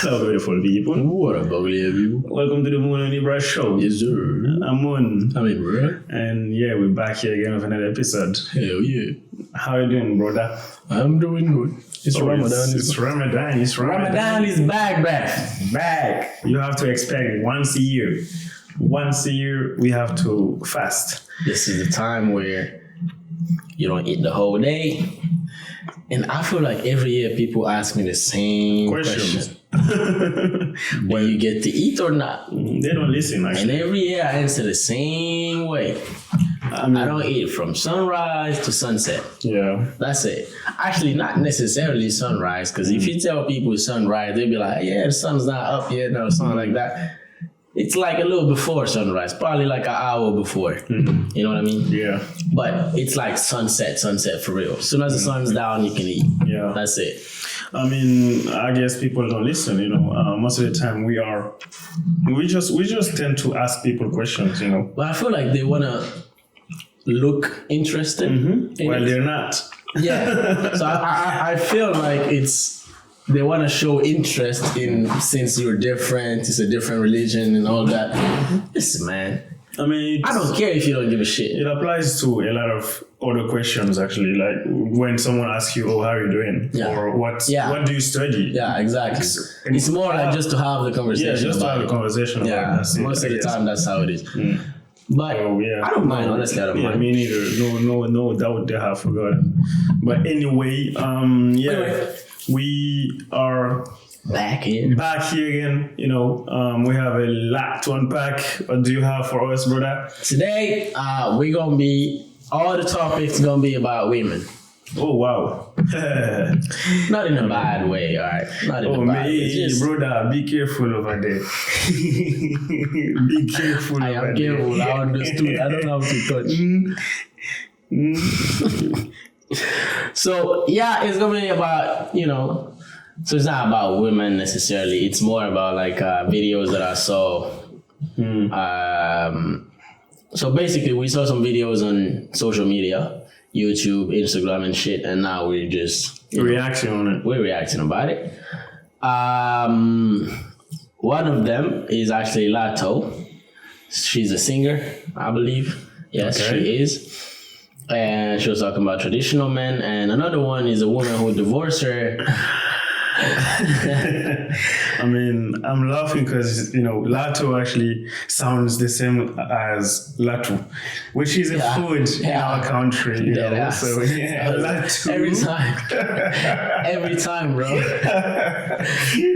Hello, beautiful people. What up, ugly people? Welcome to the Moun and Ibra show. Yes, sir. I'm Moun. I'm Ibra. And yeah, we're back here again with another episode. Hell yeah. How you doing, brother? I'm doing good. It's Ramadan. It's Ramadan. It's Ramadan. Ramadan is back. You have to expect once a year. Once a year, we have to fast. This is the time where you don't eat the whole day. And I feel like every year people ask me the same question. Do you get to eat or not? They don't listen, actually. And every year I answer the same way. I don't eat from sunrise to sunset. Yeah. That's it. Actually, not necessarily sunrise, because if you tell people sunrise, they'll be like, yeah, the sun's not up yet, or something like that. It's like a little before sunrise, probably like an hour before. Mm-hmm. You know what I mean? Yeah. But it's like sunset for real. As soon as the sun's down, you can eat. Yeah. That's it. I mean, I guess people don't listen, you know. Most of the time we just tend to ask people questions, you know. But I feel like they want to look interested. Mm-hmm. Well, they're not. Yeah. So I feel like they want to show interest in, since you're different, it's a different religion and all that. Listen, man. I mean, I don't care if you don't give a shit. It applies to a lot of other questions, actually. Like when someone asks you, "Oh, how are you doing?" Yeah. Or what do you study? Yeah, exactly. It's more like just to have the conversation. Yeah, just to have a conversation. Yeah, about it. most of the time that's how it is. Mm. But I don't mind, honestly. I don't mind. Me neither. No, that would they have forgotten. But anyway, we are back here again. You know, we have a lot to unpack. What do you have for us, brother? Today, we're gonna be all the topics gonna be about women. Oh wow! Not in a bad way, all right. Not in a bad way. Just... brother, be careful over there. Be careful. I am careful. I understood. I don't know how to touch. So yeah, it's gonna be about, you know. So it's not about women necessarily. It's more about like videos that I saw. So basically, we saw some videos on social media, YouTube, Instagram, and shit, and now we're just reacting on it. We're reacting about it. One of them is actually Lato. She's a singer, I believe. Yes, okay. She is. And she was talking about traditional men. And another one is a woman who divorced her. I mean, I'm laughing because, you know, Lato actually sounds the same as Latu, which is a food in our country. You know? So, Latu. Every time, bro.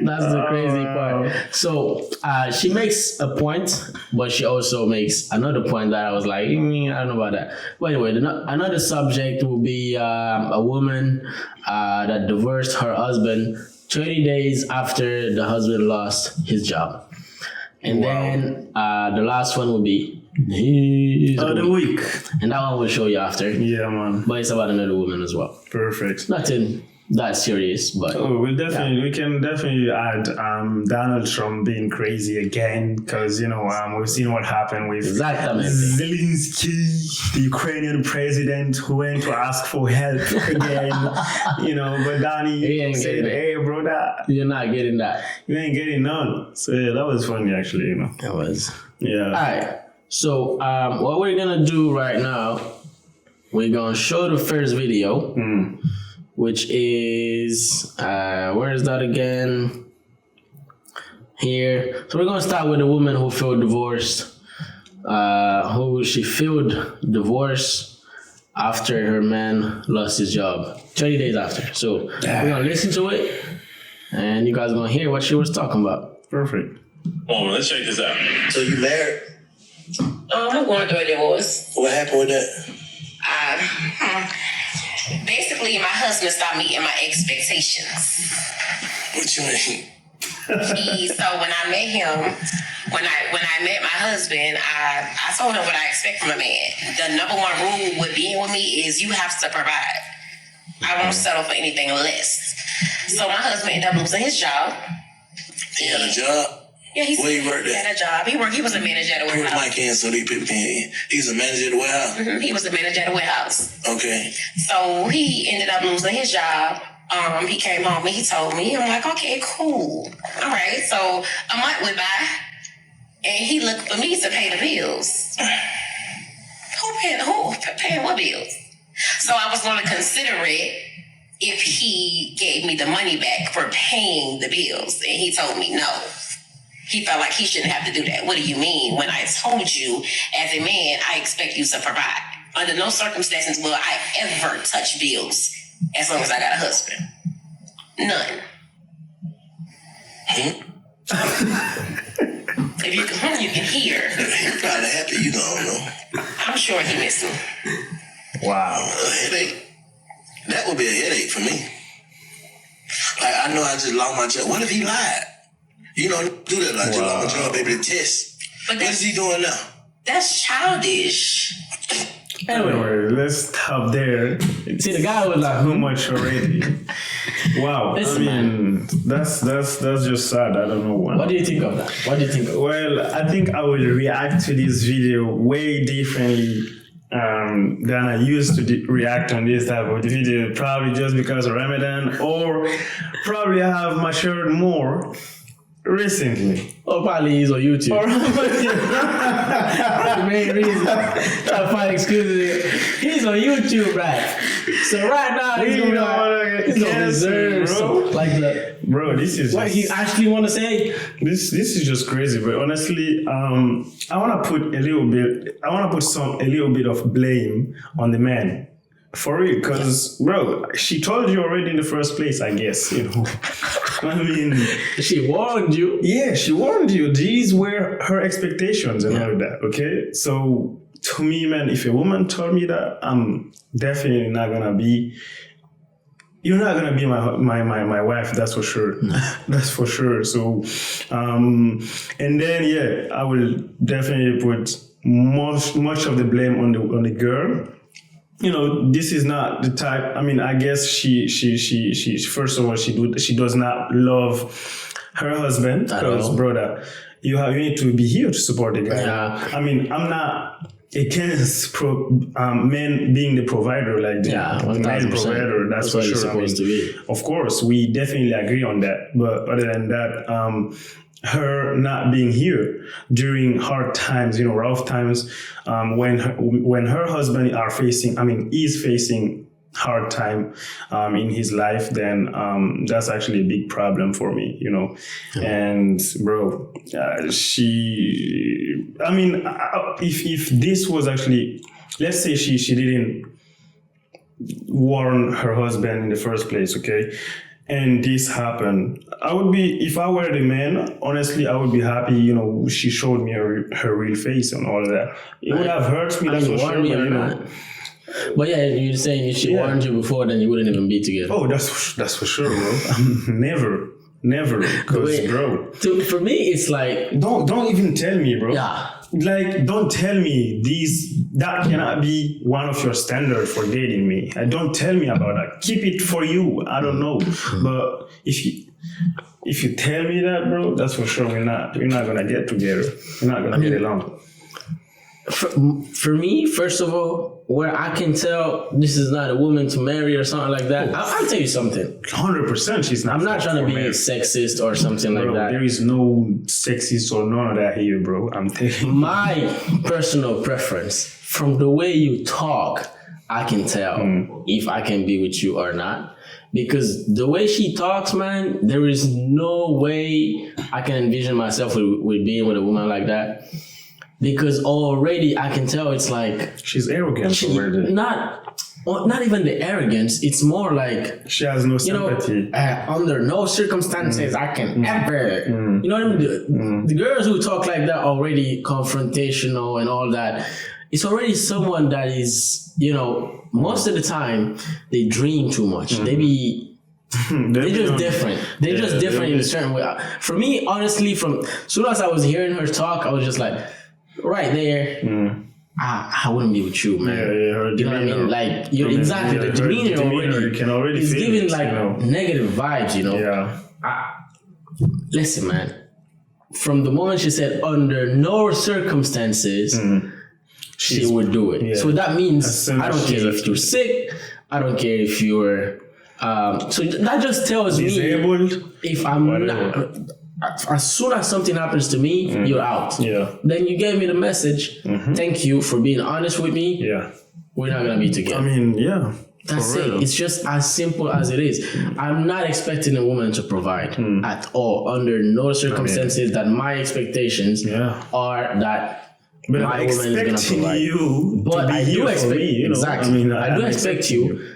That's the crazy part. So, she makes a point, but she also makes another point that I was like, I don't know about that. But anyway, another subject will be a woman that divorced her husband 30 days after the husband lost his job. And then the last one will be the week. And that one will show you after. Yeah, man. But it's about another woman as well. Perfect. Nothing that serious, but we can definitely add Donald Trump being crazy again, because we've seen what happened with Zelensky, the Ukrainian president, who went to ask for help again. But Donnie said, "Hey, brother, you're not getting that. You ain't getting none." So yeah, that was funny, actually. It was. Yeah. All right. So what we're gonna do right now, we're gonna show the first video. Which is, where is that again? Here. So we're going to start with a woman who filed divorce. She filed divorce after her man lost his job. 30 days after. So we're going to listen to it. And you guys are going to hear what she was talking about. Perfect. Hold on, let's check this out. So you married? I'm going through a divorce. What happened with that? Basically, my husband stopped meeting my expectations. What you mean? So when I met him, when I met my husband, I told him what I expect from a man. The number one rule with being with me is you have to provide. I won't settle for anything less. So my husband ended up losing his job. He had a job? Yeah, where he worked at? He had a job. He was a manager at a warehouse. Put my hand so they put me in. He was a manager at the warehouse? Mm-hmm. He was a manager at a warehouse. Okay. So he ended up losing his job. He came home and he told me. I'm like, okay, cool. All right. Okay, so a month went by, and he looked for me to pay the bills. Who paying what bills? So I was going to consider it if he gave me the money back for paying the bills, and he told me no. He felt like he shouldn't have to do that. What do you mean? When I told you, as a man, I expect you to provide. Under no circumstances will I ever touch bills as long as I got a husband. None. If you can hear. He's probably happy you don't know. I'm sure he missed me. Wow. A headache. That would be a headache for me. Like, I know I just lost my job. What if he lied? You know, do that. Like, just lost my job, baby, to test. But what is he doing now? That's childish. Anyway, let's stop there. See, the guy was like, Too much already. Wow. Listen, I mean, that's just sad. I don't know why. what do you think of that? What do you think of Well, I think I will react to this video way differently than I used to react on this type of video. Probably just because of Ramadan, or probably I have matured more recently. Oh, probably he's on YouTube. The main reason. Trying to find excuses. He's on YouTube, right? So right now he's gonna reserve something like that. Bro, this is What he actually want to say? This is just crazy, but honestly, I want to put a little bit of blame on the man. For real, because, bro, she told you already in the first place, I guess, you know. I mean... She warned you. Yeah, she warned you. These were her expectations and all that, okay? So, to me, man, if a woman told me that, I'm definitely not going to be... You're not going to be my wife, that's for sure. That's for sure. So, and then, yeah, I will definitely put much of the blame on the girl. You know, this is not the type. I mean, I guess she first of all, she does not love her husband, because, brother, you need to be here to support the guy. Yeah. I mean, I'm not against men being the provider, like the man provider. That's for sure. Supposed to be. Of course, we definitely agree on that. But other than that, her not being here during hard times, you know, rough times, when her husband is facing hard time in his life, then that's actually a big problem for me, you know. And bro, if this was actually, let's say she didn't warn her husband in the first place, okay, and this happened, if I were the man, honestly, I would be happy, you know, she showed me her real face and all of that. It would have hurt me, that's for sure, but you know. But yeah, you're saying if she warned you before, then you wouldn't even be together. Oh, that's for sure, bro. Never, because, bro. For me, it's like... Don't even tell me, bro. Yeah. Like, don't tell me that cannot be one of your standards for dating me. Don't tell me about that. Keep it for you. I don't know. But if you tell me that, bro, that's for sure we're not gonna get together. We're not gonna get along. For me, first of all, where I can tell this is not a woman to marry or something like that, I'll tell you something. 100% she's not. I'm not trying to be sexist or something like that. There is no sexist or none of that here, bro. I'm telling you. My personal preference, from the way you talk, I can tell if I can be with you or not. Because the way she talks, man, there is no way I can envision myself with being with a woman like that. Because already I can tell it's like... She's arrogant. Not even the arrogance. It's more like... She has no sympathy. Under no circumstances I can ever... You know what I mean? The girls who talk like that already confrontational and all that. It's already someone that is, you know, most of the time they dream too much. They be... They're just different. They're just different in a certain way. For me, honestly, as soon as I was hearing her talk, I was just like... Right there, I wouldn't be with you, man. Yeah, you know what I mean? Like, you're exactly the demeanor already. You can already it's feel giving it, like you know? negative vibes, you know. Yeah. Listen, man. From the moment she said under no circumstances, she would do it. Yeah. So that means I don't care if you're sick. I don't care if you're. So that just tells disabled, me if I'm whatever. not. as soon as something happens to me, you're out. Yeah. Then you gave me the message. Thank you for being honest with me. Yeah. We're not gonna be together. I mean, yeah. That's it. It's just as simple as it is. I'm not expecting a woman to provide at all, under no circumstances that my expectations are that but my I'm woman is going to provide. You but to be I here do expect, me, you know? exactly. I mean, I do expect you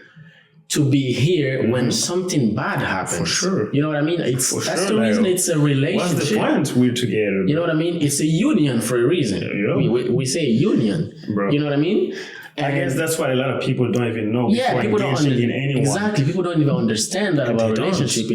to be here when something bad happens. For sure. You know what I mean? That's sure, the reason it's a relationship. What's the point we're together? You know what I mean? It's a union for a reason. Yeah. We say union. Bro. You know what I mean? I guess that's what a lot of people don't even know. People don't in anyone. Exactly. People don't even understand that about relationship.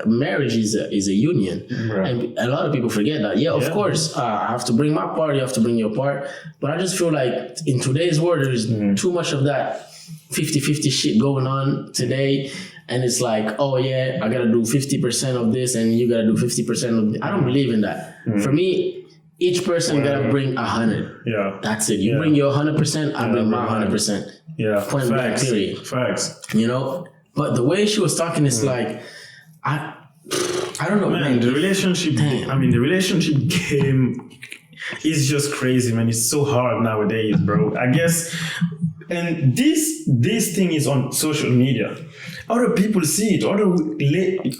Marriage is a union, right. And a lot of people forget that. Yeah, of course, I have to bring my part. You have to bring your part. But I just feel like in today's world, there's too much of that 50-50 shit going on today. And it's like, oh yeah, I gotta do 50% of this, and you gotta do 50% of this. I don't believe in that. For me, each person gotta bring 100. Yeah. That's it. You bring your 100%, I bring my 100%. Yeah. Point blank, period. Facts. You know? But the way she was talking is like, I don't know, man. The relationship, the relationship game is just crazy, man. It's so hard nowadays, bro. I guess, and this thing is on social media. Other people see it. Other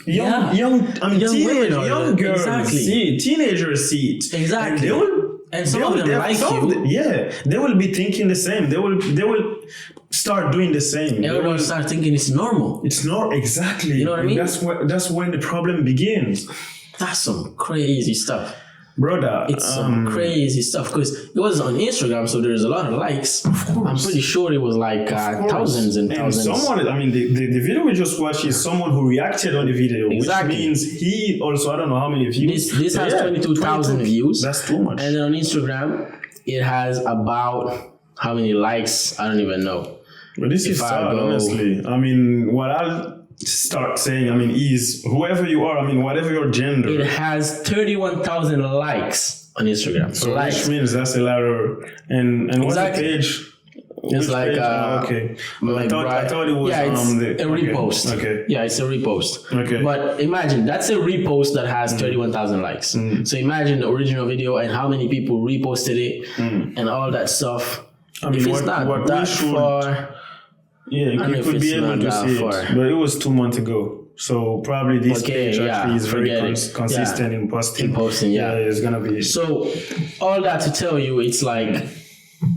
young girls see it. Teenagers see it. Exactly. And some of them like you. They will be thinking the same. They will start doing the same. Everyone start thinking it's normal. It's not exactly. You know what I mean? That's when the problem begins. That's some crazy stuff. Brother, it's some crazy stuff because it was on Instagram, so there's a lot of likes. Of course. I'm pretty sure it was like thousands and thousands. The video we just watched is someone who reacted on the video, exactly. Which means he also, I don't know how many views. This has 22,000 views. That's too much. And then on Instagram, it has about how many likes? I don't even know. But this is sad, honestly. I mean, what I'll start saying, is whoever you are, whatever your gender. It has 31,000 likes on Instagram. So which means that's a lot of, and what's the page? It's like okay. I thought it was it's a repost. Okay. Yeah, it's a repost. Okay. But imagine that's a repost that has 31,000 likes. So imagine the original video and how many people reposted it and all that stuff. If it's not that far. Yeah, you could be able to see it, but it was 2 months ago. So probably this page actually is very consistent in posting. Yeah, it's gonna be. So all that to tell you, it's like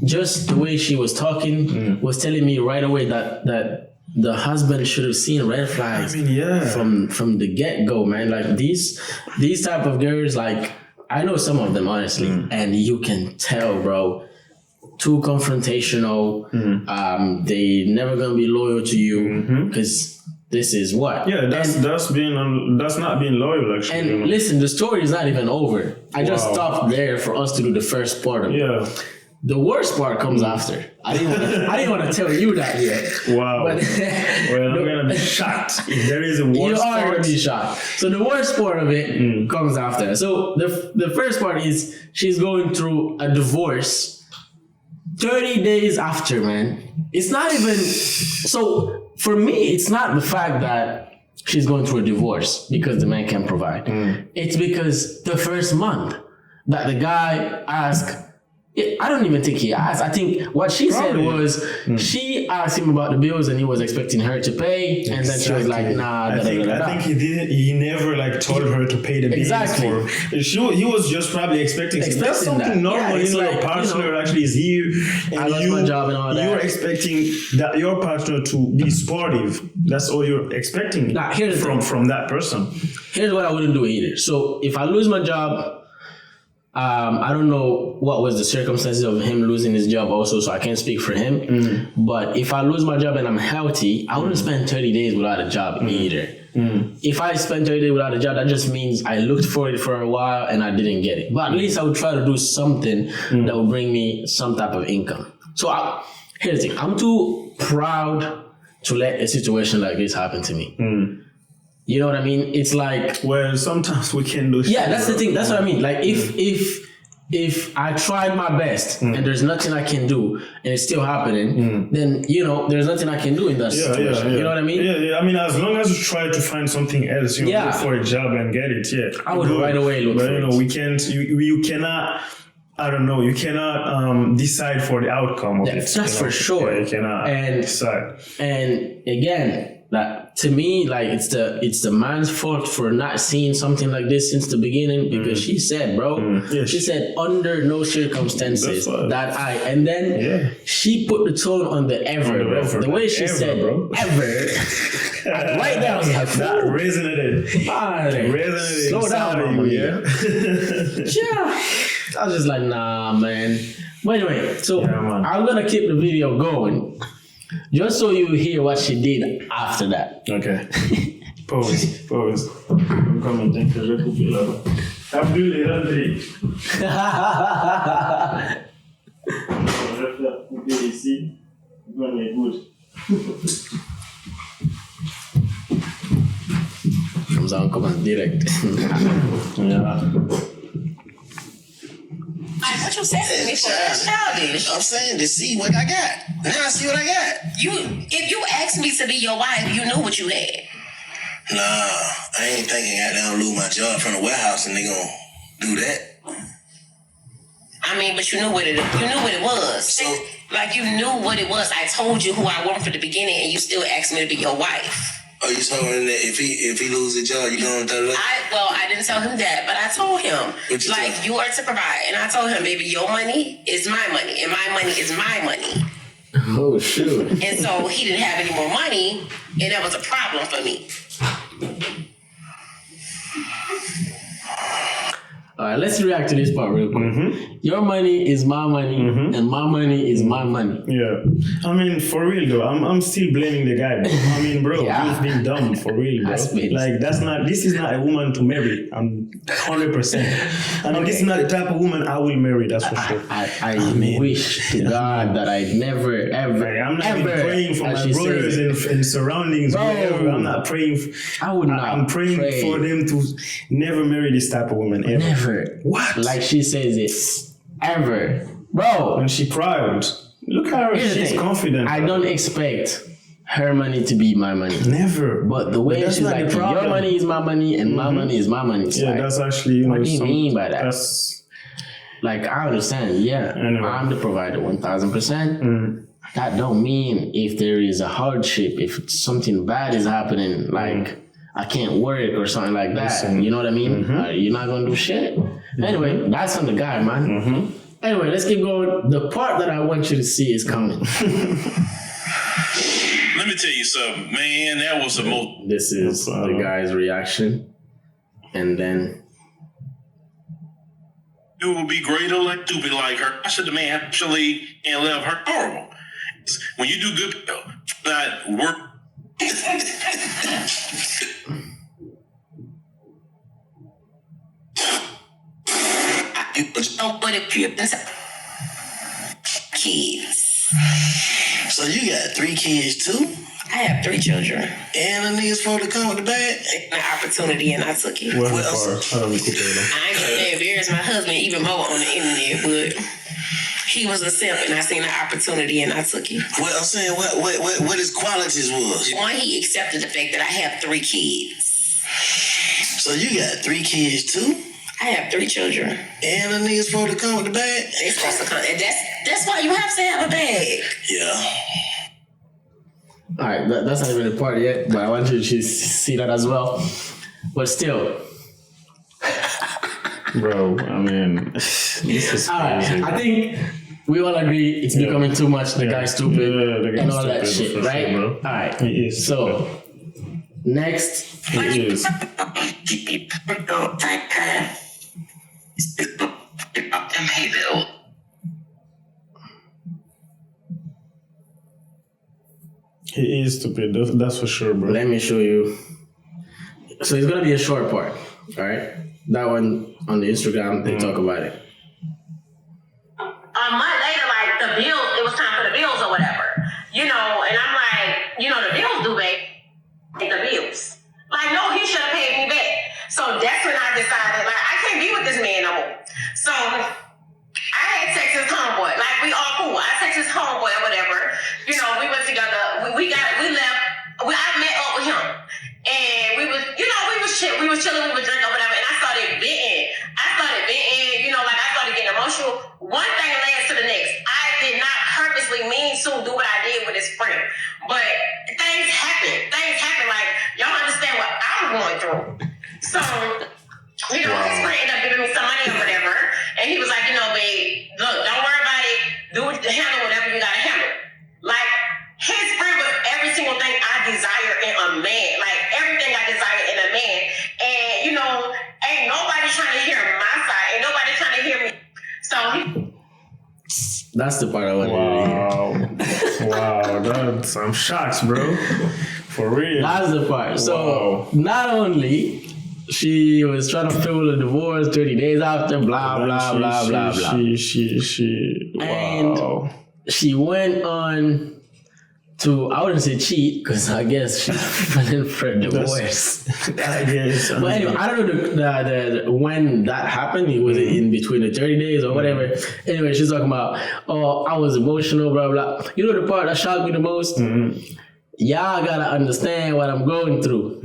just the way she was talking was telling me right away that the husband should have seen red flags. From the get go, man. Like these type of girls, like I know some of them honestly, and you can tell, bro. Too confrontational. They never gonna be loyal to you because this is what. Yeah, that's not being loyal actually. And listen, the story is not even over. I just stopped there for us to do the first part of it. Yeah. The worst part comes after. I didn't want to tell you that yet. Wow. But I'm gonna be shocked if there is a worst part. You are gonna be shocked. So the worst part of it comes after. So the first part is she's going through a divorce. 30 days after, man. It's not even... So, for me, it's not the fact that she's going through a divorce because the man can't provide. It's because the first month that the guy asked... I don't even think he asked. I think what she said was she asked him about the bills and he was expecting her to pay. And then she was like, nah, I think he didn't. He never told her to pay the bills. Exactly. He was just probably expecting that's something that. normal. Your partner actually is here. And I lost my job and all that. You're expecting that your partner to be supportive. That's all you're expecting from that person. Here's what I wouldn't do either. So if I lose my job, I don't know what was the circumstances of him losing his job also, so I can't speak for him. But if I lose my job and I'm healthy, I wouldn't spend 30 days without a job either. If I spend 30 days without a job, that just means I looked for it for a while and I didn't get it. But at least I would try to do something that would bring me some type of income. So here's the thing. I'm too proud to let a situation like this happen to me. You know what I mean? It's like... Well, sometimes we can do shit. Yeah, that's the thing. That's what I mean. Like, if if I tried my best and there's nothing I can do and it's still happening, then there's nothing I can do in that situation. You know what I mean? Yeah. I mean, as long as you try to find something else, look for a job and get it. Yeah, I would right away look for it. We can't. You cannot. I don't know. You cannot decide for the outcome of it. That's for sure. Yeah, you cannot decide. And again, that to me, like it's the man's fault for not seeing something like this since the beginning, because she said, bro, she said under no circumstances and then she put the tone on the ever, bro. The way she said ever, right there, I was like, that resonated. Slow down, yeah. Yeah. I was just like, nah, man. But anyway, so I'm gonna keep the video going. Just so you hear what she did after that. Okay. Pause. I'm coming. Thank you. Je coupe là. Abdul est rentré. Je vais faire couper ici. On est good. Comes out, come on, direct. Yeah. What you saying to me for? That's childish. I'm saying to see what I got. Now I see what I got. If you asked me to be your wife, you knew what you had. Nah, I ain't thinking I don't lose my job from the warehouse and they gonna do that. I mean, but you knew what it was. So, like you knew what it was. I told you who I want from the beginning, and you still asked me to be your wife. Oh, you told him that if he loses his job, you gonna tell him? I didn't tell him that, but I told him you are to provide, and I told him, baby, your money is my money, and my money is my money. Oh shoot! And so he didn't have any more money, and that was a problem for me. All right, let's react to this part real quick. Your money is my money, and my money is my money. Yeah, I mean, for real though, I'm still blaming the guy. Bro. I mean, bro, you've been dumb for real, bro. This is not a woman to marry. I'm 100%. I mean, this is not the type of woman I will marry. That's for sure. I wish to God that I'd never, ever, I'm not even praying for my brothers and surroundings. Wherever. I'm not praying. I would not. I'm praying for them to never marry this type of woman ever. Never. What? Like she says it. Ever. Bro. And she proud. Look at her. She's confident. I don't expect her money to be my money. Never. But the way she's like, your money is my money and my money is my money. It's like, that's actually, what do you mean by that? That's... Like, I understand. Yeah. Anyway. I'm the provider 1000%. That don't mean if there is a hardship, if something bad is happening, like, I can't work or something like that. You know what I mean? You're not going to do shit. Anyway, that's on the guy, man. Anyway, let's keep going. The part that I want you to see is coming. Let me tell you something, man. That was the most... This is the guy's reaction. And then... It would be great or like stupid like her. I should the man actually and left her horrible. When you do good, not work... Kids. So you got 3 kids too? I have 3 children. And the niggas supposed to come with the bag? An opportunity, and I took it. I ain't gonna embarrass my husband even more on the internet, but he was a simp, and I seen an opportunity, and I took it. Well, I'm saying, what his qualities was? One, he accepted the fact that I have 3 kids. So you got 3 kids too? I have 3 children. And the niggas supposed to come with the bag? They supposed to come, and that's why you have to have a bag. Yeah. All right, that's not even the part yet, but I want you to see that as well. But still. Bro, I mean, this is all right, I think we all agree it's becoming too much. The guy's stupid and all that shit, right? Bro. All right. He is. So, next. He is. He is stupid. That's for sure, bro. Let me show you. So it's gonna be a short part, all right? That one on the Instagram, they talk about it. A month later, like the bill, it was time for the bills or whatever, and I'm like, the bills due, babe. The bills. Like, no, he should have paid me back. So that's when I decided, like, I can't be with this man no more. So His friend ended up giving me some money or whatever. And he was like, babe, look, don't worry about it. Handle whatever you gotta handle. Like, his friend was every single thing I desire in a man. Like, everything I desire in a man. And, ain't nobody trying to hear my side. Ain't nobody trying to hear me. So that's the part I want to hear. Wow, I'm shocked, bro. For real. That's the part. So not only she was trying to file a divorce 30 days after, blah, blah, blah, blah, blah. And she went on to, I wouldn't say cheat, because I guess she's filing for divorce. I guess. But anyway, I don't know the when that happened. It was in between the 30 days or whatever. Anyway, she's talking about, I was emotional, blah, blah. You know the part that shocked me the most? Y'all gotta understand what I'm going through.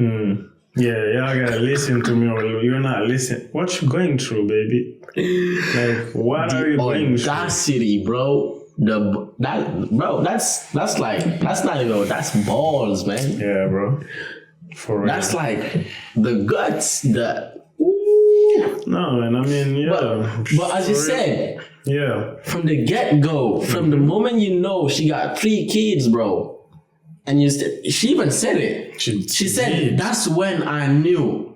Yeah, y'all gotta listen to me, or you're not listening. What you going through, baby? Like, what are you going through? Audacity, bro. That's not even, that's balls, man. Yeah, bro. For real. That's like the guts, No, man, I mean, yeah. But as you said, from the get-go, from the moment she got 3 kids, bro. And she even said it. She said, that's when I knew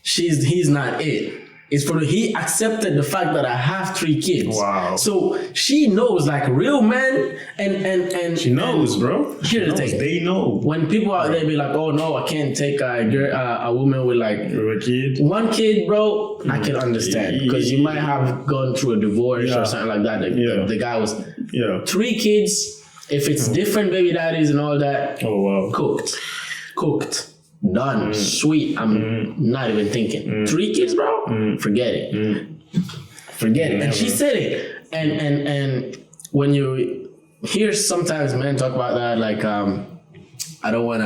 he's not it. It's he accepted the fact that I have 3 kids. Wow. So she knows, like real men, and she knows, bro. Here's the thing. They know. When people out there be like, oh no, I can't take a woman with like a kid. 1 kid, bro, I can understand. Because you might have gone through a divorce or something like that. The guy was 3 kids. If it's different baby daddies and all that, cooked, done, sweet. I'm not even thinking. 3 kids, bro? Forget it. Forget it. And she said it. And when you hear sometimes men talk about that, like, I don't want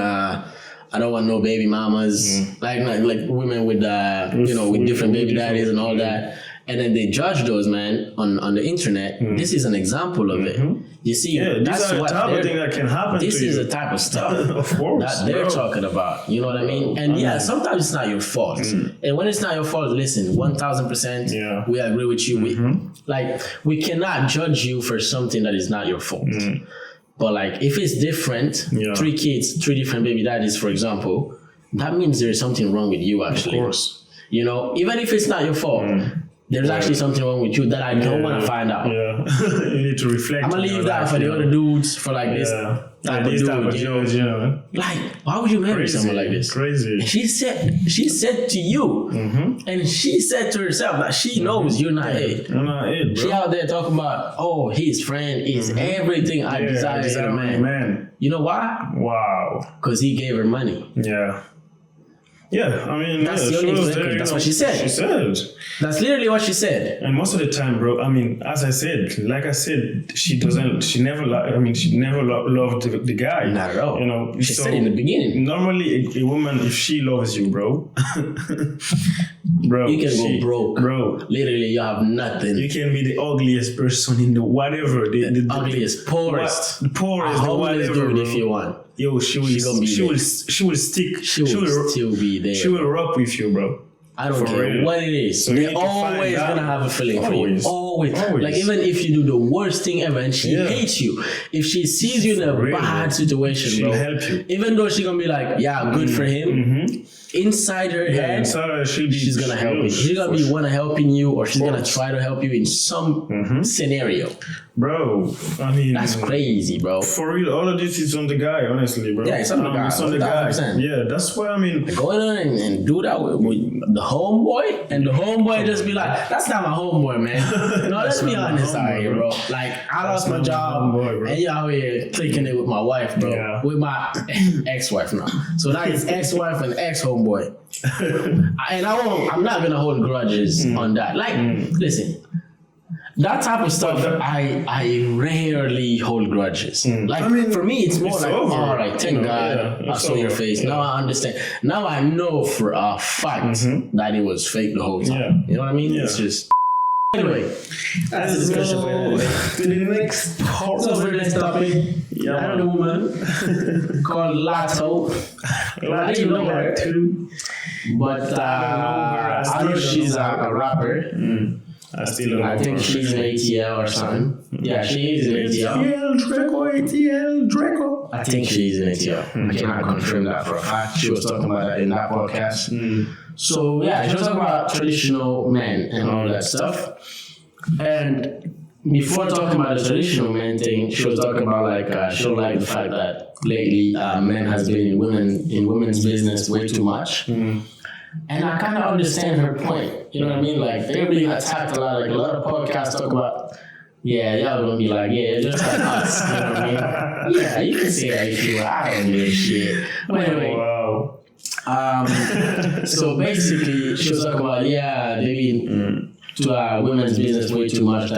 no baby mamas, like women with with different baby daddies and all that. And then they judge those, man, on the internet. This is an example of it. You see, that's these are what the type of thing that can happen this to is you. the type of stuff of course, that they're talking about. You know what I mean? And sometimes it's not your fault. And when it's not your fault, listen, 1,000%, we agree with you. We cannot judge you for something that is not your fault. But like, if it's different, 3 kids, 3 different baby daddies, for example, that means there's something wrong with you, actually. Of course. Even if it's not your fault, there's actually something wrong with you that I don't want to find out. Yeah, you need to reflect. I'm gonna leave that for the other dudes, for like this type of dude. Like, why would you marry someone like this? Crazy. And she said to you, and she said to herself that she knows you're not it. You're not it, bro. She out there talking about, his friend is everything I desire in a man. You know why? Wow. Because he gave her money. Yeah. Yeah, I mean, that's the only thing. That's what she said. She said. That's literally what she said. And most of the time, bro, I mean, as I said, she never loved the guy. Not at all. She said in the beginning. Normally, a woman, if she loves you, bro, you can go broke. Bro. Literally, you have nothing. You can be the ugliest person in the whatever. The ugliest, poorest. The poorest, the whatever, dude, if you want. Yo, she will stick. She will still be there. She will rock with you, bro. I don't care what it is. So they're always gonna have a feeling for you. Always. Like, even if you do the worst thing ever and she hates you, if she sees you in a bad situation, she'll help you. Even though she's gonna be like, good for him. Inside her head, she's gonna help you. She's gonna be one helping you, or she's gonna try to help you in some scenario. Bro, I mean, that's crazy, bro. For real, all of this is on the guy, honestly, bro. Yeah, it's on the guy. It's on the guy. Yeah, that's why, I mean, going on and do that with the homeboy, and the homeboy just be like, that's not my homeboy, man. No, let's be honest out here, bro. Like, I lost my job, and you out here clicking it with my wife, bro. Yeah. With my ex-wife now. So that is ex-wife and ex-homeboy. And I'm not gonna hold grudges on that. Like, listen. That type of stuff, I rarely hold grudges. Like, I mean, for me, it's more like, all right, thank God I saw your face. Now I understand. Now I know for a fact that it was fake the whole time. You know what I mean? It's just Anyway, that's a discussion for another day. To the next part. So for the next topic, I had a woman called Lato. I didn't know her too, but I know she's a rapper. I think she's an ATL or something. Yeah, she is an ATL. ATL Draco. I think she's an ATL. I cannot confirm that for a fact. She was talking about that in that podcast. So yeah, she was talking about traditional men and all that stuff. And before talking about the traditional men thing, she was talking about like she don't like the fact that lately men has been in women's business way too much. And I kind of understand her point. You know what I mean? Like they're being attacked a lot. Like a lot of podcasts talk about, yeah, y'all gonna be like, yeah, just like us. You know what I mean? Yeah, you can say that if you want. I don't give a shit. But anyway. Wow. So basically, she was talking about, yeah, they be to women's business way too much,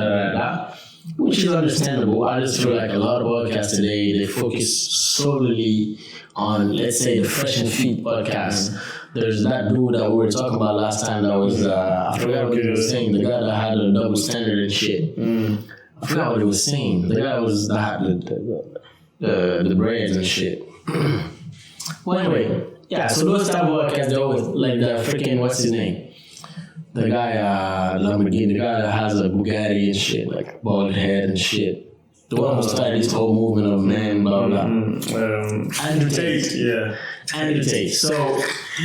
which is understandable. I just feel like a lot of podcasts today, they focus solely on, let's say, the Fresh and Fit podcast. There's that dude that we were talking about last time that was, I forgot what he was saying, the guy that had a double standard and shit. I forgot what he was saying. The guy was that had the braids and shit. Well, anyway, yeah, so those type of podcasts, they always, like the freaking, what's his name? The guy, Lamborghini, the guy that has a Bugatti and shit, like bald head and shit. The one who started this whole movement of men, blah, blah. Andrew Tate. Yeah. Andrew Tate. So,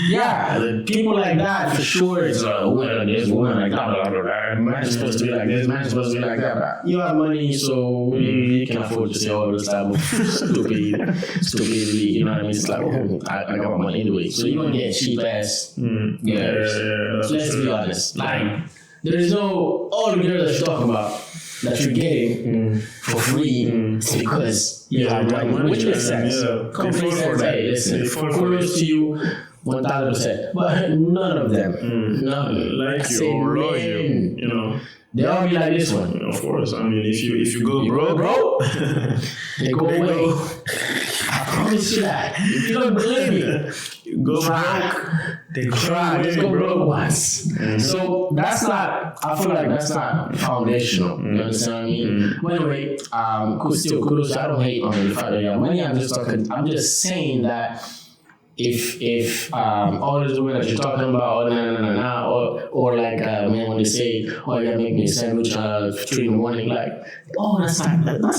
yeah, the people like that, for sure, it's a woman like this, woman like that, blah, blah, blah. Man's supposed to be like this, man's supposed to be like that. But you have money, so you can afford to say all this type of stupidity, you know what I mean? It's like, oh, I got my money anyway. So you're going to get cheap ass girls. Yeah, So let's be honest. Like, there is no, all the girls that you're talking about, that you're getting for free is because you have money, which makes sense. Complete sense. Hey, listen, kudos to you, 1,000%. But none of them, none, like you or loyal, you know. They all be like this one. Of course, I mean, if you go bro, they go away. I promise you that. If you don't believe me, go broke. They try. Just go broke once. So that's not. I feel like that's not foundational. You understand what I mean? But anyway, still kudos. I don't hate on the fact that you have money. I'm just talking. I'm just saying that. If all these women that you're talking about, or like man, when they say, oh, you gotta make me a sandwich 3 in the morning, like, oh, that's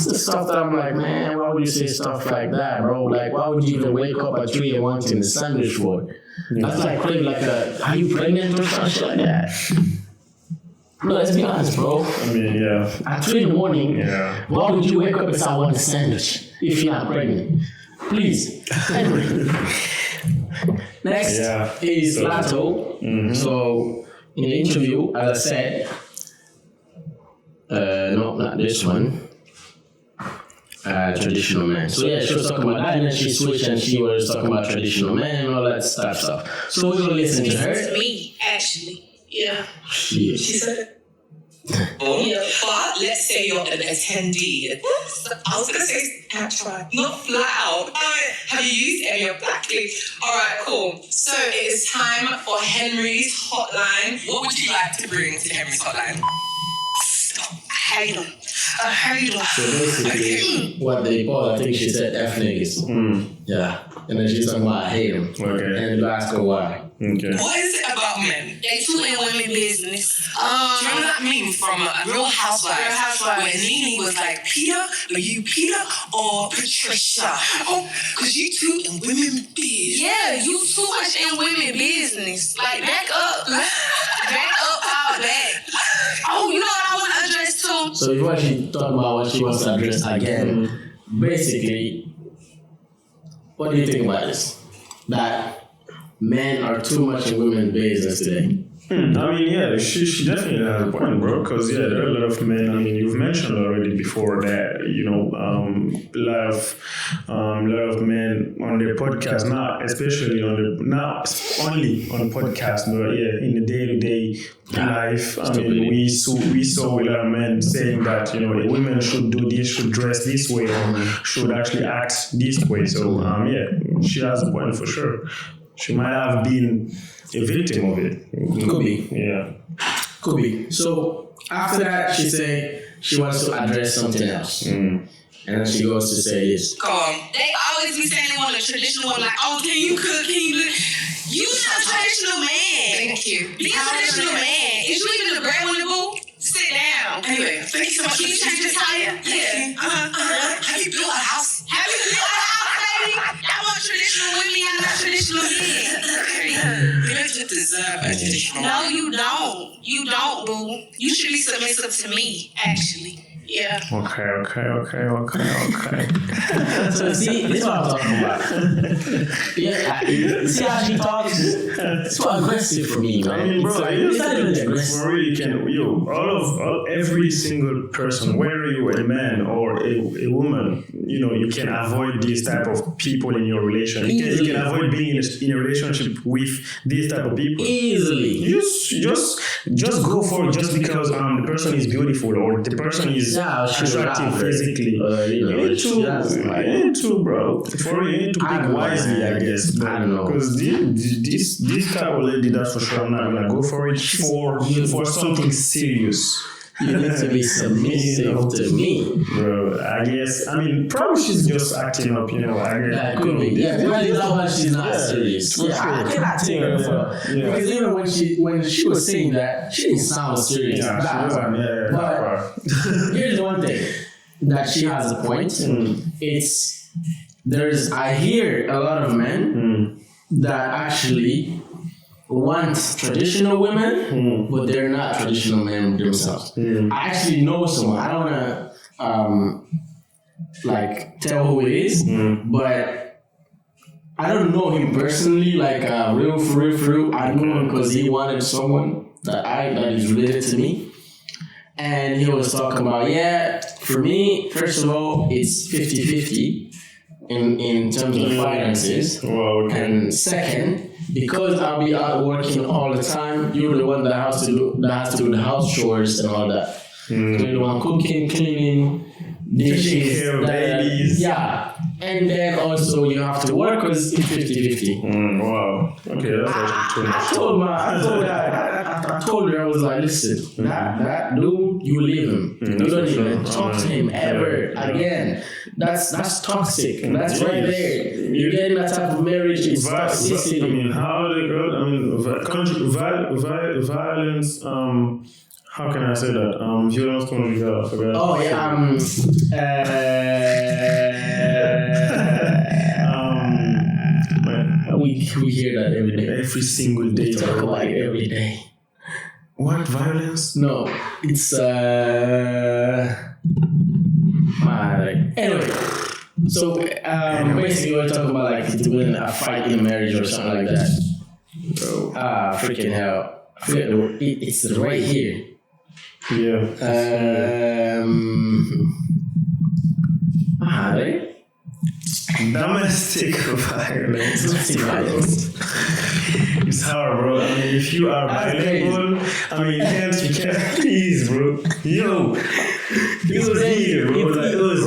the stuff that I'm like, man, why would you say stuff like that, bro? Like, why would you even wake up at 3 and want in a sandwich for? That's like crazy, like are you pregnant or something like that? No, let's be honest, bro. I mean, yeah. At 3 in the morning, why would you wake up and say, I want a sandwich if you're not pregnant? Please. Anyway. Next is Lato. So in the interview, as I said, no, not this one. Traditional men. So yeah, she was talking about that, and then she switched and she was talking about traditional men and all that stuff. So we will listen to her. To me, actually, yeah. She said it. Yeah, but let's say you're an attendee. I was gonna say not flat out. Have you used any of that clip? Alright, cool. So it is time for Henry's hotline. What would you like to bring to Henry's hotline? A hater. So basically, what they call, I think she said F niggas. Yeah. And then she's talking about I hate them. Okay. And then you ask her why. Okay. What is it about men? They too in women business. Do you remember that meme from Real Housewives? Where Nene was like, Peter, are you Peter or Patricia? Oh, because you too in women business. Yeah, you too much in women business. Like, back up. Back up our back. Oh, you know what I want to address too? So before she talk about what she wants to address again, basically, what do you think about this? That men are too much in women's business today. I mean, yeah, she definitely has a point, bro. Because there are a lot of men. I mean, you've mentioned already before that a lot of men on their podcast, not only on podcast, but in the day-to-day life. I mean, we saw a lot of men saying that women should do this, should dress this way, or should actually act this way. So she has a point for sure. She might have been a victim of it. Could be. Yeah. Could be. So after that, she say she wants to address something else. And then she goes to say this. They always be saying they want a traditional one, like, oh, can you cook? Can you do? You not a traditional man. Thank you. Be a traditional man. Is you even a breadwinner, boo? Sit down. Anyway, thank you so much. Can you change your tire? Yeah. Have you built a house? Have you built a house, baby? I want traditional women. I'm not traditional men. You don't deserve a traditional. No, you don't. You don't, boo. You should be submissive to me, actually. Yeah. Okay. So see, this is what I'm talking about. Yeah, see how she talks? It's so aggressive for me, man. I mean, bro, it's not even aggressive. For real, every single person, whether you a man or a woman, you can avoid this type of people in your relation. You can avoid being in a relationship with this type of people Easily. Just go for it just because the person is beautiful or the person is attractive physically. You need to, bro. You need to pick wisely, I guess. I don't know. Because this type of lady, that's for sure, I'm not gonna go for it for something serious. You need to be submissive to me. Bro, I guess, probably she's just acting up, I guess. That could be. Yeah, maybe that's why she's not serious. Yeah, I cannot take her for because even when she was saying that, she didn't sound serious. But here's one thing that she has a point. I hear a lot of men that actually want traditional women, but they're not traditional men themselves. I actually know someone. I don't want to tell who it is, but I don't know him personally, real for real. I know him because he wanted someone that is related to me. And he was talking about, for me, first of all, it's 50-50 in terms of finances. Well, okay. And second, because I'll be out working all the time, you're the one that has to do the house chores and all that. So you're the one cooking, cleaning, dishes, care of babies. Yeah. And then also you have to work because it's 50-50. Wow. Okay, that's actually too much. I told her, I was like, listen, that dude, you leave him. You don't even talk to him ever again. That's toxic. That's right there. You get in that type of marriage, it's toxicity. How they go? Violence. How can I say that? Violence conjugale. I forgot. Oh yeah. We hear that every day. Every single day. We talk about it every day. What violence? No, it's anyway. So basically we're talking about when a fight in a marriage or something like that. Freaking hell! It's right here. Yeah. Domestic violence. It's hard, bro. If you are bilingual, you can't, please, bro. Yo, it was here, bro.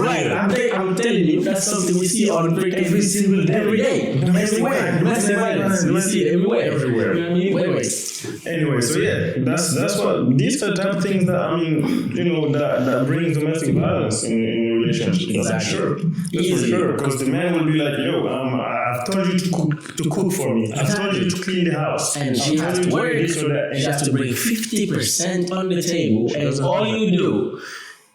Right. I'm telling you, that's something we see on every single day. Every day. Everywhere. Domestic violence. We see it everywhere. You know what I mean? Wait. Anyway, so that's what these are the type of things that that brings domestic violence in relationships. That's for sure. That's for sure. Because the man will be like, yo, I've told you to cook for me. I've told you to clean the house. And she has to work. And she has to bring 50% on the table. And all you do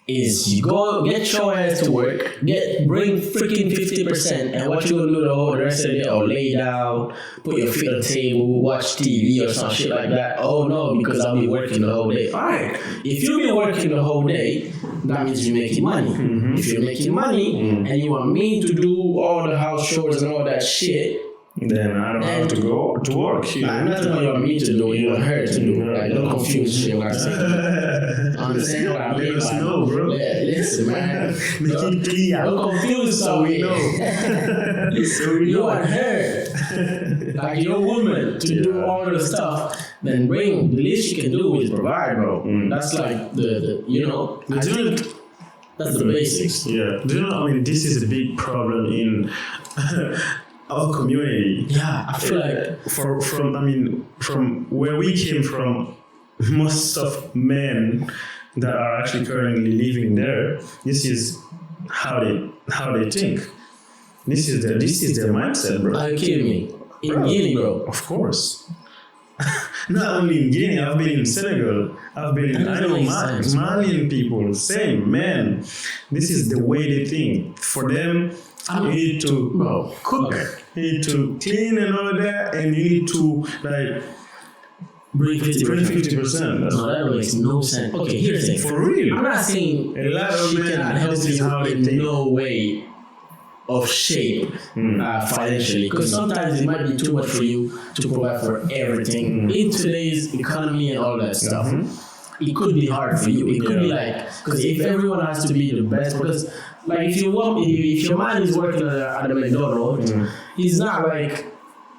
is you go get your ass to work, bring freaking 50%, and what you gonna do the rest of the day? Or lay down, put your feet on the table, watch TV or some shit like that. Oh no, because I'll be working the whole day. Fine. If you've been working the whole day, that means you're making money. If you're making money and you want me to do all the house chores and all that shit, then I don't have to go to work. I'm not telling you want me to do, you want her to do. Don't confuse shit what I'm saying. Understand what I mean? Let us know, bro. Listen, man. Make it clear. Don't confuse so we know. You want her, your woman, to do all the stuff. Then the least you can do is provide, bro. That's that's the basics. Yeah. This is a big problem in our community. Yeah, I feel like from where we came from, most of men that are actually currently living there, this is how they think. This is their mindset, bro. Are you kidding me? In Guinea, bro. Of course. Not only in Guinea, I've been in Senegal, I've been in Malian people, same, man. This is the way they think. For them, you need to cook, you need to clean and all that, and you need to like bring 50%. No, that makes no sense. Okay, here's the thing. For real. I'm not saying A lot of she men, cannot help this is you how they in think. no way of shape financially, because sometimes it might be too much for you to provide for everything in today's economy and all that stuff. It could be hard for you. It could be like, because if everyone has to be the best, because like if your man is working at a McDonald's, he's not like,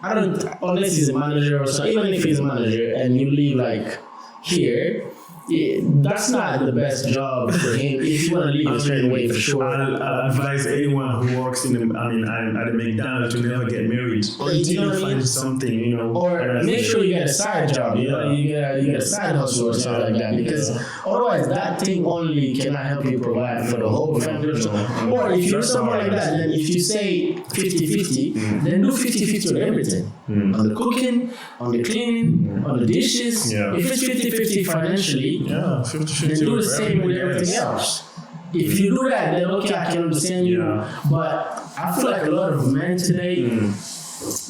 I don't, unless he's a manager or something, even if he's a manager and you leave like here, that's not the best job for him if you want to leave a certain way, for sure. I'll advise anyone who works at the McDonald's to never get married until you find something, you know. Or make sure you get a side job, you know, you get a side hustle or something like that, because otherwise that thing only cannot help you provide for the whole family. Or if you're someone like that, then if you say 50-50, then do 50-50 on everything. On the cooking, on the cleaning, on the dishes. If it's 50-50 financially, then do the same with everything else. If you do that, then okay, I can understand you. But I feel like a lot of men today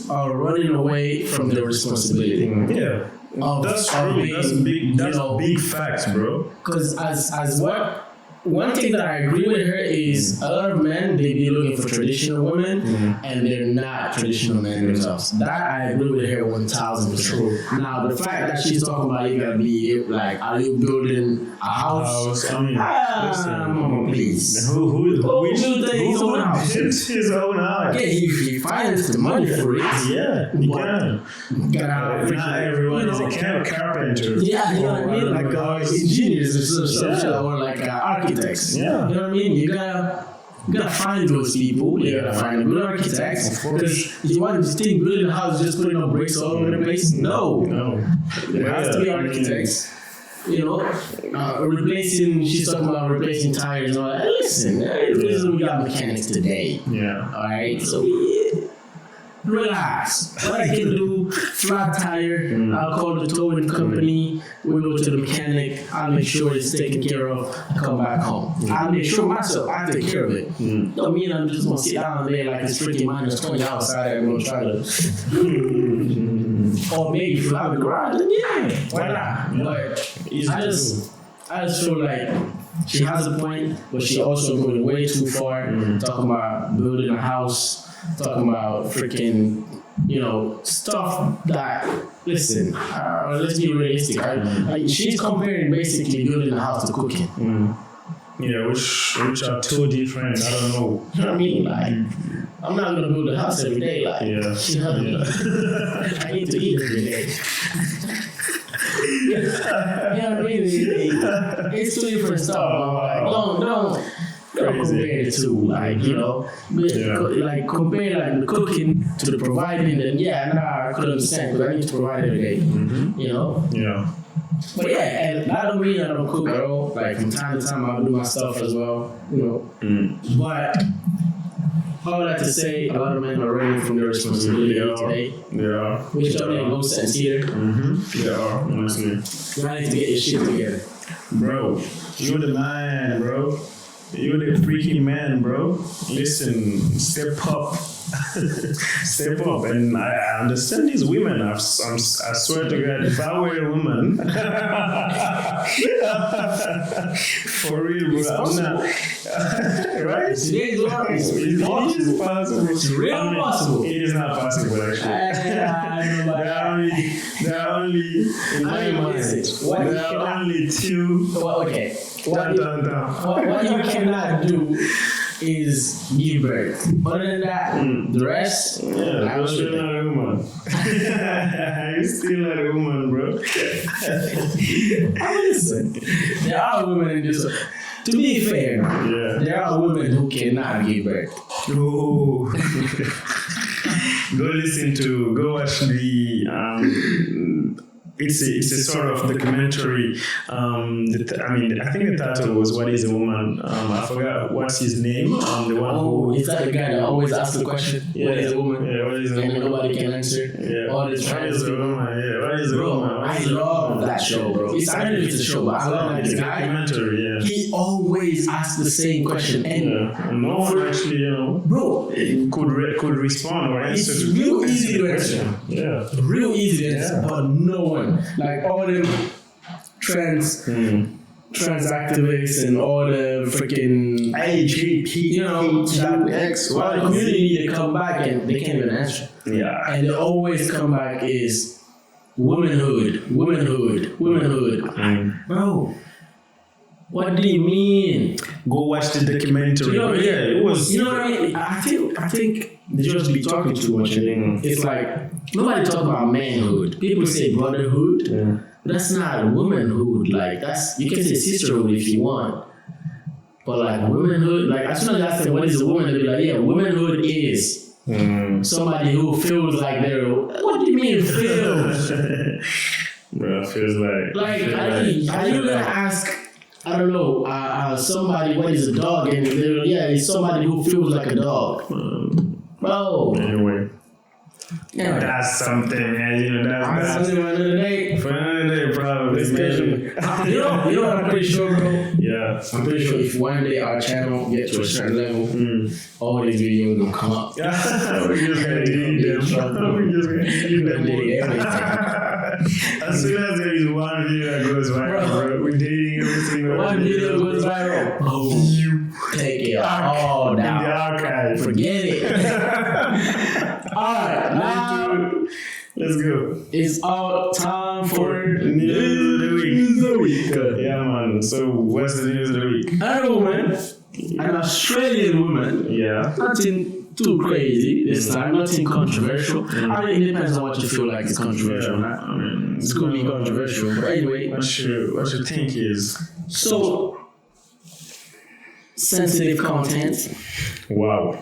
are running away from their responsibility. That's true. That's big. That's big facts, bro. Because as what. One thing that I agree with her is a lot of men, they be looking for traditional women and they're not traditional men themselves. That I agree with her 1,000%. Now, the fact that she's talking about you gotta be like, are you building a house? I mean, please. Who built his own house? His own house. Yeah, he financed the money for it. Yeah, he can. Not everyone is a carpenter. Yeah, you know what I mean? Like engineers or something, or like architects. Yeah. You know what I mean? You gotta find those people. You gotta find good architects. Because you want to think building a house just putting up bricks all over the place? No. There has to be architects. You know, she's talking about replacing tires and all that. Listen, we got mechanics today. Yeah. Alright, so relax. What I can do, flat tire, I'll call the towing company, we'll go to the mechanic, I'll make sure it's taken care of, come back home. I'll make sure myself, I take care of it. Don't mean I'm just gonna sit down there like it's freaking -20 outside and I'm gonna try to or maybe if you have a garage, then yeah, why not? But I just feel like she has a point, but she also going way too far, talking about building a house, talking about freaking, you know, stuff that, listen, let's be realistic. She's comparing basically building a house to cooking. Yeah, which are two different, I don't know. You know what I mean? Like, I'm not gonna build a house every day. Like, you know what I mean? I need to eat every day. You know what I mean? It's two different stuff. Like, don't compare the two, like, you know, like compare like the cooking to the providing, then I could understand because I need to provide every day, you know? Yeah. But yeah, and that don't mean I don't cook at all. Like from time to time I'll do my stuff as well, you know. But all that to say, a lot of men are running from their responsibility today. Yeah. Which don't make no sense either. They are, honestly. You need to get your shit together. Bro, you're the man, bro. You're the freaking man, bro. Listen, step up. Step up. And I understand these women. I swear to God, if I were a woman, for real, bro, I'm not. Right? It's possible. It's real possible. It is not possible, actually. There are only, in my mind, there are only two. Okay. What you cannot do is give birth. Other than that, the rest, you're still not a woman. You're still not a woman, bro. Listen, there are women in this world. To be fair, there are women who cannot give birth. Oh. Go watch the it's a sort of documentary. I think the title was "What Is a Woman?" I forgot what's his name. The one who is that the guy that always asks the question? What is a woman? Yeah, what is a and woman? nobody can answer. Yeah. All this What is a woman? Yeah, what is a bro, woman? I love that show, bro. I don't know if it's a show, but I love that It's a guy. documentary. Yeah. He always asks the same question, and No one actually, bro, could respond or answer. it's real easy to answer. Yeah. Real easy to answer, but no one. Like all them trans activists and all the freaking that community, they come back and they can't even answer. Yeah. And they always come back is womanhood. Bro, what do you mean? Go watch the documentary. It was. You know what I mean? I think they just be talking too much. And it's like nobody talk about manhood. People say brotherhood. Yeah. That's not womanhood. Like that's you can say sisterhood if you want. But like womanhood, like as soon as I say what is a woman, they'll be like, yeah, womanhood is somebody who feels like they're. What do you mean feels? Bro, feels like. Are you gonna ask? I don't know, somebody what is a dog, and they're it's somebody who feels like a dog, bro. Anyway. Yeah. That's something, man. That's something for another day. For another day, probably. You know what I'm pretty sure, bro? Yeah. I'm pretty sure if one day our channel gets to a certain level, all these videos will come up. We're just gonna delete them. We're just gonna delete them. Delete everything. As soon as there is one video that goes viral, bro, we're deleting everything. One video goes viral. Oh, you take it all down. In the archive. Forget it. Alright, now let's go. It's all time for News of the Week. Yeah, man. So, what's the news of the week? A woman, an Australian woman. Yeah. Nothing too crazy this time, nothing controversial. I mean, it depends on what you feel like is controversial. Yeah. I mean, it's gonna be controversial. But anyway, what you think is so sensitive content. Wow.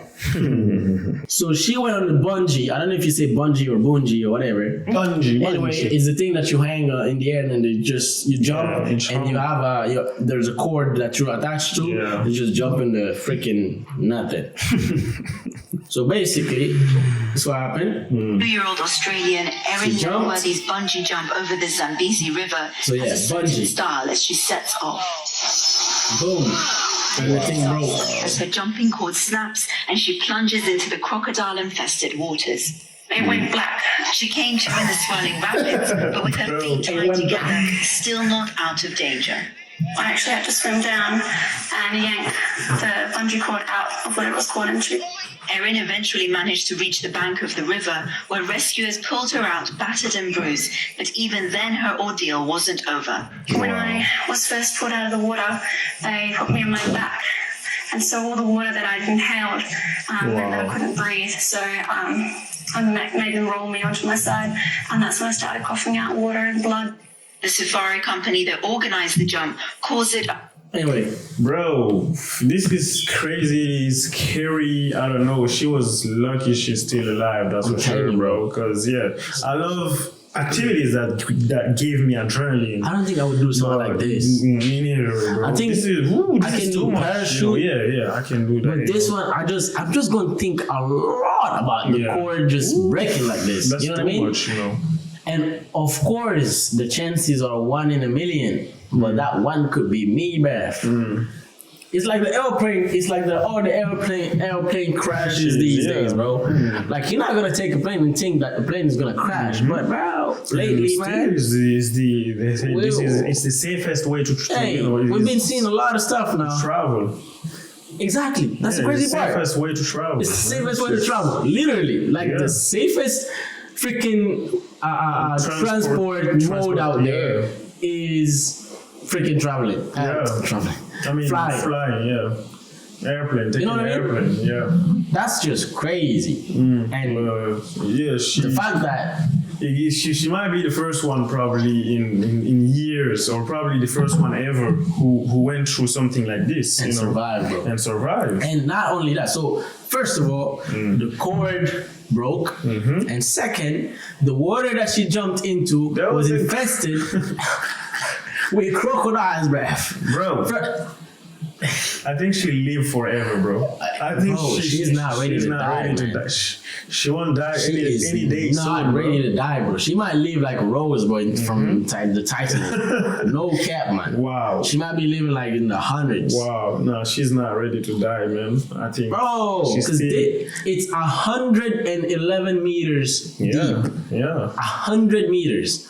So she went on the bungee. I don't know if you say bungee or bungee or whatever. Bungee. Anyway, it's the thing that you hang in the air and then you jump and you have there's a cord that you're attached to. Yeah. You just jump in the freaking nothing. So basically, that's what happened. 2-year-old Australian Erin Worthy's bungee jump over the Zambezi River So yeah, has a certain bungee. style as she sets off. Boom. And the thing broke. As her jumping cord snaps and she plunges into the crocodile-infested waters. It went black. She came to in the swirling rapids, but with her feet tied together, still not out of danger. I actually had to swim down and yank the bungee cord out of what it was caught into. Erin eventually managed to reach the bank of the river, where rescuers pulled her out battered and bruised, but even then her ordeal wasn't over. When I was first pulled out of the water, they put me on my back. And so all the water that I'd inhaled meant that I couldn't breathe. So I made them roll me onto my side, and that's when I started coughing out water and blood. The safari company that organized the jump calls it... Anyway, bro, this is crazy, scary. I don't know. She was lucky she's still alive. That's for sure, bro. Because I love activities that give me adrenaline. I don't think I would do something like this. Me neither, bro. I think this I can do parachute. Yeah, I can do that. But this one, I'm just going to think a lot about the cord just breaking like this. That's you know too what I mean? much, you know. And of course, the chances are 1 in a million. But that one could be me, bruh. It's like the airplane. It's like all the airplane crashes these days, bro. Like you're not gonna take a plane and think that the plane is gonna crash, but bro, lately, man, it's the safest way to we've been seeing a lot of stuff now. Travel. Exactly. That's the crazy part. It's the safest way to travel. It's the safest way to travel. Literally, like the safest freaking transport mode out there is freaking traveling. Traveling. I mean, flying, airplane, taking an airplane, That's just crazy. And the fact that she might be the first one probably in years, or probably the first one ever who went through something like this survived, bro. And survived. And not only that, so first of all, the cord broke, and second, the water that she jumped into was infested with crocodiles, bruh. Bro. I think she'll live forever, bro. I think she's not ready to die. She won't die any day soon. Not ready to die, bro. She might live like Rose, bro, from the Titanic. No cap, man. Wow. She might be living like in the hundreds. Wow. No, she's not ready to die, man. I think. Bro, because it's 111 meters deep. Yeah. 100 meters.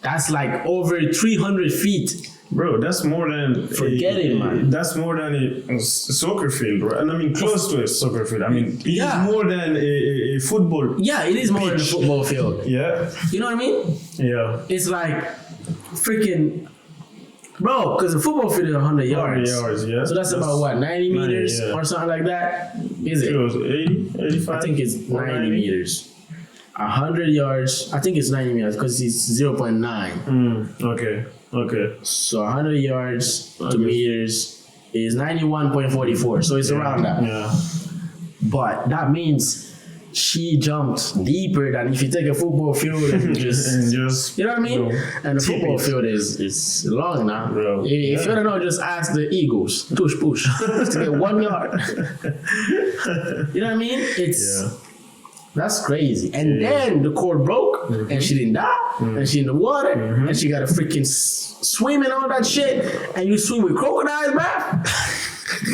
That's like over 300 feet. Bro, that's more than man. That's more than a soccer field, right? And I mean, close to a soccer field. I mean, it's more than a football. Yeah, it is more than a football field. Yeah, you know what I mean? Yeah, it's like freaking, bro. Because the football field is 100 yards. 100 yards, yeah. So that's about what 90 meters or something like that. Is it? It was 80, 85. I think it's 90 meters. 100 yards. I think it's 90 meters because it's 0.9. Okay. So 100 yards to meters is 91.44. So it's around that. Yeah. But that means she jumped deeper than if you take a football field and just you know what I mean? And the football field is long now. Bro. If you don't know, just ask the Eagles. Push. to get 1 yard. You know what I mean? That's crazy. And then the cord broke, and she didn't die, and she in the water, and she got a freaking swim and all that shit, and you swim with crocodiles, bro.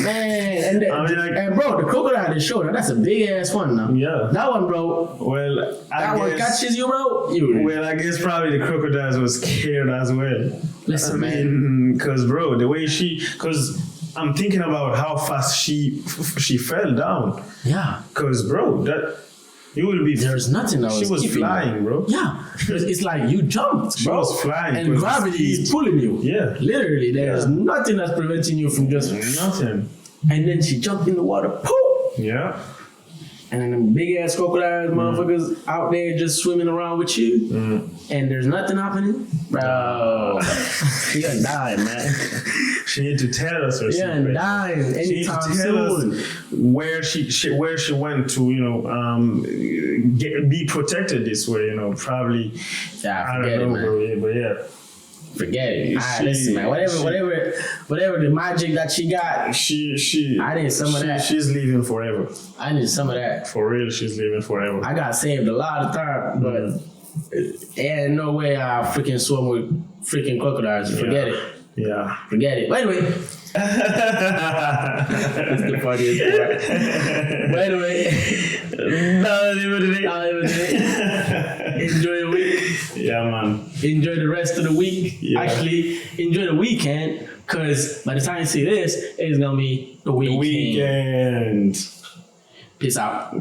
Man, and bro, the crocodile they showed, that's a big ass one now. Yeah. That one, bro. Well, one catches you, bro. Well, I guess probably the crocodiles was scared as well. Listen, man. Because, bro, the way because I'm thinking about how fast she fell down. Yeah. Because, bro, you will be. There's nothing else. She was flying, bro. Yeah. It's like you jumped, bro. She was flying. And gravity is pulling you. Yeah. Literally, there's nothing that's preventing you from just. Nothing. And then she jumped in the water. Poof! Yeah. And then them big ass crocodiles, motherfuckers out there just swimming around with you. And there's nothing happening. Bro. She ain't dying, man. She need to tell us or something. Yeah, dying anytime soon. Where she went to, be protected this way, probably. Yeah, I don't know, man. But yeah. Forget it. Listen, man. Whatever the magic that she got, I need some of that. She's living forever. I need some of that. For real, she's living forever. I got saved a lot of time, but ain't no way I freaking swim with freaking crocodiles. Forget it. Yeah. Forget it. But anyway. That's the funniest part. But anyway. Enjoy the week. Yeah, man. Enjoy the rest of the week. Yeah. Actually, enjoy the weekend, because by the time you see this, it's going to be the weekend. The weekend. Peace out.